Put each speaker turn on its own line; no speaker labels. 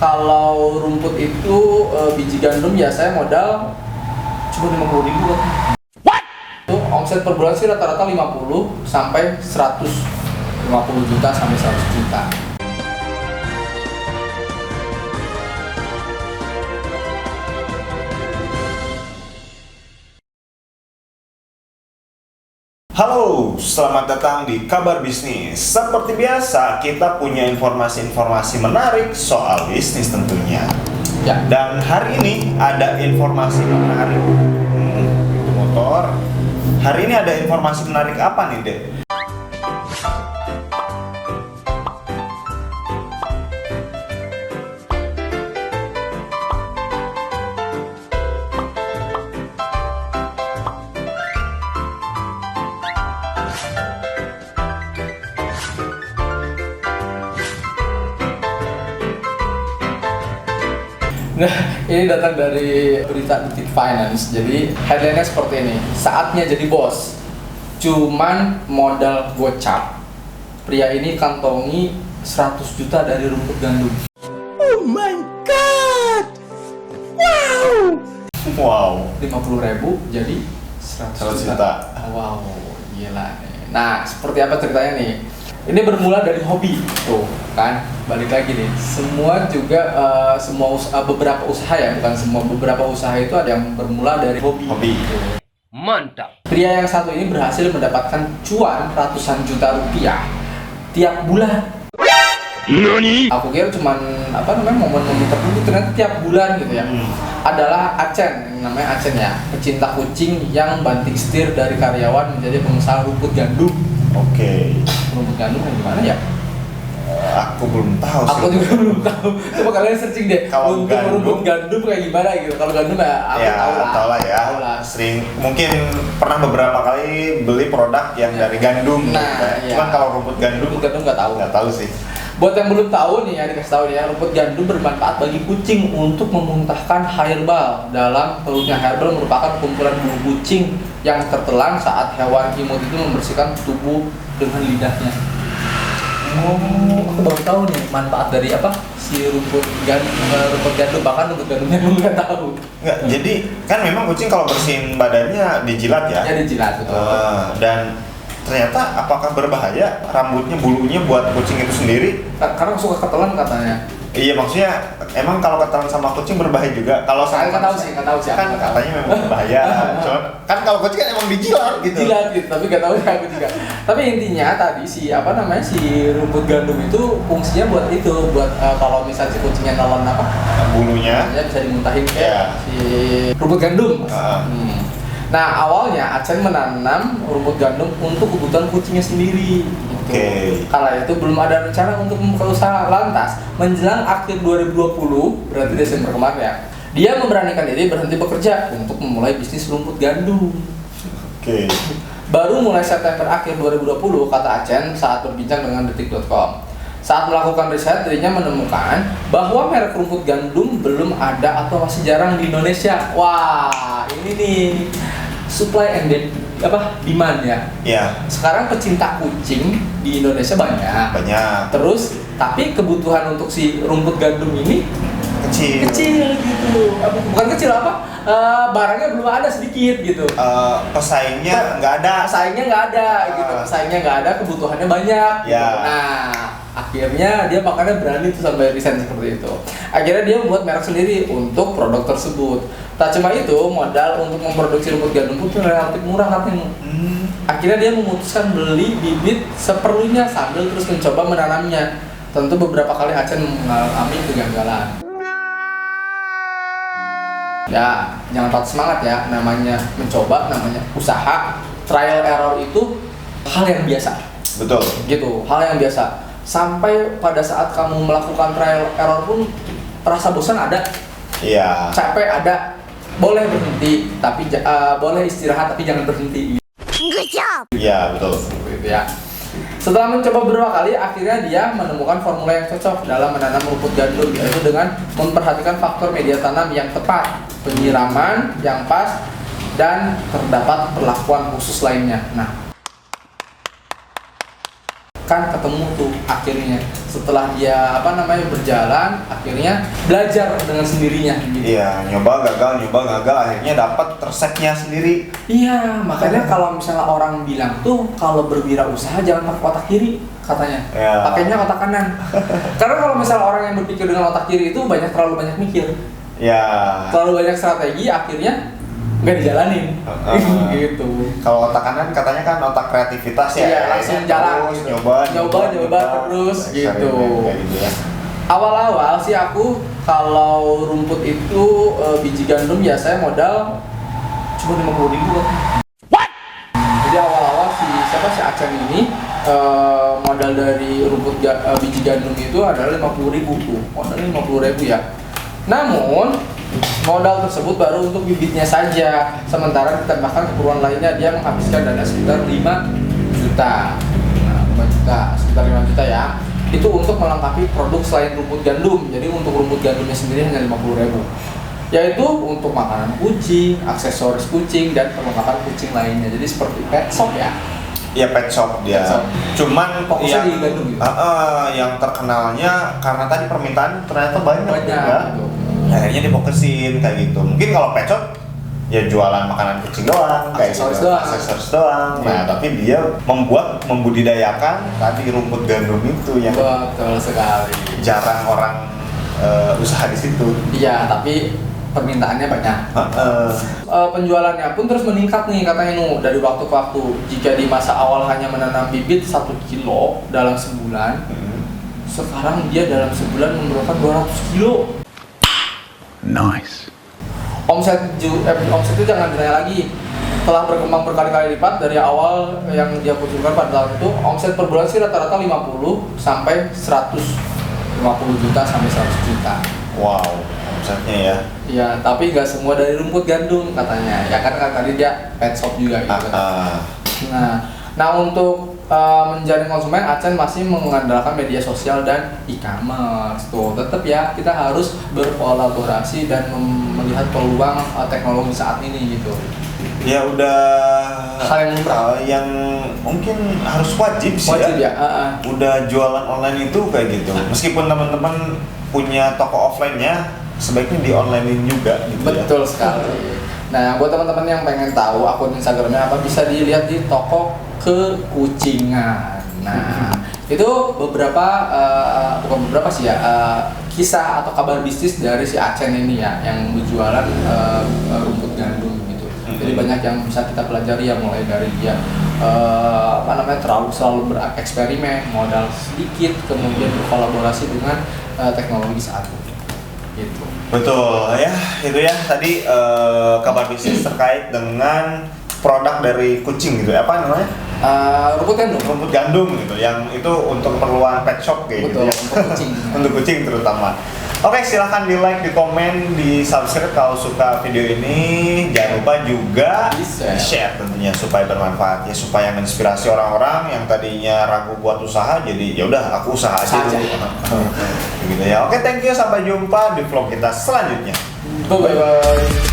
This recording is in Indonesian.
Kalau rumput itu biji gandum ya saya modal cuma 50.000 kan. What? Itu omset per bulan sih rata-rata 50 sampai 150 juta sampai 100 juta.
Halo, selamat datang di Kabar Bisnis. Seperti biasa, kita punya informasi-informasi menarik soal bisnis tentunya.
Ya.
Dan hari ini ada informasi menarik. Itu motor. Hari ini ada informasi menarik apa nih, Dek?
Nah, ini datang dari berita Detik Finance. Jadi headline-nya seperti ini. Saatnya jadi bos. Cuman modal gocap. Pria ini kantongi 100 juta dari rumput gandum.
Oh my god! Wow! Wow.
50.000 jadi 100 juta. Wow, gila nih. Nah, seperti apa ceritanya nih? Ini bermula dari hobi, tuh kan, balik lagi nih. Semua juga beberapa usaha ya, bukan semua, beberapa usaha itu ada yang bermula dari hobi.
Mantap.
Pria yang satu ini berhasil mendapatkan cuan ratusan juta rupiah tiap bulan.
Nani?
Aku kira cuman momen-momen tertentu, ternyata tiap bulan gitu ya. Adalah Acen, yang namanya Acen ya, pecinta kucing yang banting setir dari karyawan menjadi pengusaha rumput gandum.
Oke.
Rumput gandum yang gimana ya?
Aku belum tahu sih.
Aku juga belum tahu. Coba kalian searching deh.
Kalau
untuk
gandum,
rumput gandum kayak gimana gitu. Kalau gandum ya aku
ya,
tahu lah.
Tahu lah. Sering mungkin pernah beberapa kali beli produk yang dari gandum.
Nah, iya.
Cuman kalau rumput gandum
nggak tahu.
Nggak tahu sih.
Buat yang belum tahu nih ya, dikasih tahu nih ya, rumput gandum bermanfaat bagi kucing untuk memuntahkan hairbal. Dalam perutnya hairbal merupakan kumpulan bulu kucing yang tertelan saat hewan imut itu membersihkan tubuh dengan lidahnya. Oh, aku baru tahu nih manfaat dari apa si rumput gandum, bahkan rumput gandumnya gue nggak tahu.
Nggak, jadi kan memang kucing kalau bersihin badannya dijilat ya?
Ya dijilat betul.
Dan ternyata apakah berbahaya rambutnya, bulunya buat kucing itu sendiri?
Karena suka ketelan katanya.
Iya, maksudnya emang kalau ketelan sama kucing berbahaya juga. Kalau
Saya nggak tahu sih.
Kan katanya memang berbahaya. Cuman kan kalau kucing kan emang dijilat gitu.
Dijilat gitu, tapi nggak tahu ya aku juga. Tapi intinya tadi si rumput gandum itu fungsinya buat itu, buat kalau misalnya si kucingnya nelen
bulunya,
ya bisa dimuntahin kayak
yeah.
si rumput gandum. Nah, awalnya Acen menanam rumput gandum untuk kebutuhan kucingnya sendiri.
Oke.
Kala itu belum ada rencana untuk membuka usaha. Lantas, menjelang akhir 2020, berarti Desember kemarin ya, dia memberanikan diri berhenti bekerja untuk memulai bisnis rumput gandum.
Oke.
Baru mulai September akhir 2020, kata Acen saat berbincang dengan Detik.com. Saat melakukan riset, dirinya menemukan bahwa merek rumput gandum belum ada atau masih jarang di Indonesia. Wah, ini nih supply and demand ya.
Iya.
Sekarang pecinta kucing di Indonesia banyak. Terus, tapi kebutuhan untuk si rumput gandum ini kecil gitu. Bukan kecil barangnya belum ada sedikit gitu.
Pesaingnya nggak ada.
Gitu. Pesaingnya nggak ada, kebutuhannya banyak.
Ya.
Gitu. Nah, akhirnya dia makanya berani tuh sampai riset seperti itu. Akhirnya dia membuat merek sendiri untuk produk tersebut. Tak cuma itu, modal untuk memproduksi rumput gandum pun relatif murah katanya. Akhirnya dia memutuskan beli bibit seperlunya sambil terus mencoba menanamnya. Tentu beberapa kali Acen mengalami kegagalan. Ya, jangan patah semangat ya, namanya mencoba, namanya usaha. Trial error itu hal yang biasa.
Betul.
Gitu, hal yang biasa. Sampai pada saat kamu melakukan trial error pun rasa bosan ada.
Iya.
Capek ada. Boleh berhenti, tapi boleh istirahat tapi jangan berhenti.
Good job.
Iya, betul.
Gitu ya. Setelah mencoba beberapa kali, akhirnya dia menemukan formula yang cocok dalam menanam rumput gandum, yaitu dengan memperhatikan faktor media tanam yang tepat, penyiraman yang pas, dan terdapat perlakuan khusus lainnya. Nah, kan ketemu tuh akhirnya setelah dia berjalan akhirnya belajar dengan sendirinya gitu.
Iya, nyoba gagal akhirnya dapat resepnya sendiri.
Iya, makanya kalau misalnya orang bilang tuh kalau berwirausaha jangan pakai otak kiri katanya,
Ya.
pakainya otak kanan. Karena kalau misalnya orang yang berpikir dengan otak kiri itu terlalu banyak mikir,
Ya.
terlalu banyak strategi, akhirnya nggak dijalanin. Gitu.
Kalau otak kanan katanya kan otak kreativitas ya.
Iya, langsung jalan
Terus
gitu.
nyoba
terus gitu.
eksperimen, kayak gitu ya.
Awal-awal sih aku kalau rumput itu biji gandum biasanya modal cuma 50.000 kan. Jadi awal-awal si Acen ini modal dari biji gandum itu adalah 50.000 tuh, modalnya 50.000 ya. Namun modal tersebut baru untuk bibitnya saja, sementara ditambahkan keperluan lainnya dia menghabiskan dana sekitar 5 juta. Nah, 5 juta, sekitar 5 juta ya. Itu untuk melengkapi produk selain rumput gandum. Jadi untuk rumput gandumnya sendiri hanya 50.000. Yaitu untuk makanan kucing, aksesoris kucing, dan perlengkapan kucing lainnya. Jadi seperti pet shop ya.
Iya, pet shop dia.
Pet shop.
Cuman
Fokusnya di gandum gitu.
yang terkenalnya karena tadi permintaan ternyata banyak ya.
Gitu.
Akhirnya difokusin kayak gitu. Mungkin kalau pet shop ya jualan makanan kucing doang, kayak
Aksesoris
gitu.
doang.
Aksesoris doang. Nah, tapi dia membudidayakan tadi rumput gandum itu yang
Betul sekali.
jarang orang usaha di situ.
Iya, tapi permintaannya banyak. Penjualannya pun terus meningkat nih katanya dari waktu ke waktu. Jika di masa awal hanya menanam bibit 1 kilo dalam sebulan, sekarang dia dalam sebulan mengeluarkan 200 kilo.
Nice.
Omset itu jangan ditanya lagi. Telah berkembang berkali-kali lipat dari awal yang dia kucurkan pada tahun itu. Omset per bulan sih rata-rata 50 sampai 150 juta sampai 100 juta.
Wow, omsetnya ya.
Iya, tapi nggak semua dari rumput gandum katanya. Ya kan tadi dia pet shop juga gitu. Nah untuk menjaring konsumen, Acen masih mengandalkan media sosial dan e-commerce. Tuh, tetap ya kita harus berkolaborasi dan melihat peluang teknologi saat ini gitu.
Ya udah
Hal
yang mungkin harus wajib sih
ya.
Udah jualan online itu kayak gitu. Meskipun teman-teman punya toko offline-nya, sebaiknya di online juga gitu.
Betul sekali. Nah, buat teman-teman yang pengen tahu akun Instagramnya apa, bisa dilihat di toko kekucingan. Nah, itu kisah atau kabar bisnis dari si Acen ini ya, yang berjualan rumput gandum gitu. Jadi banyak yang bisa kita pelajari ya, mulai dari dia selalu bereksperimen, modal sedikit, kemudian berkolaborasi dengan teknologi saat ini. Gitu.
Betul ya, itu ya tadi kabar bisnis terkait dengan produk dari kucing gitu, apa namanya? Rumput gandum gitu, yang itu untuk keperluan pet shop kayak
Betul,
gitu ya.
untuk kucing.
Untuk kucing terutama. Oke, silahkan di like, di komen, di subscribe kalau suka video ini. Jangan lupa juga
Di
share tentunya supaya bermanfaat ya, supaya menginspirasi orang-orang yang tadinya ragu buat usaha, jadi ya udah aku usaha aja dulu. Gitu ya. Oke, thank you, sampai jumpa di vlog kita selanjutnya.
Bye bye.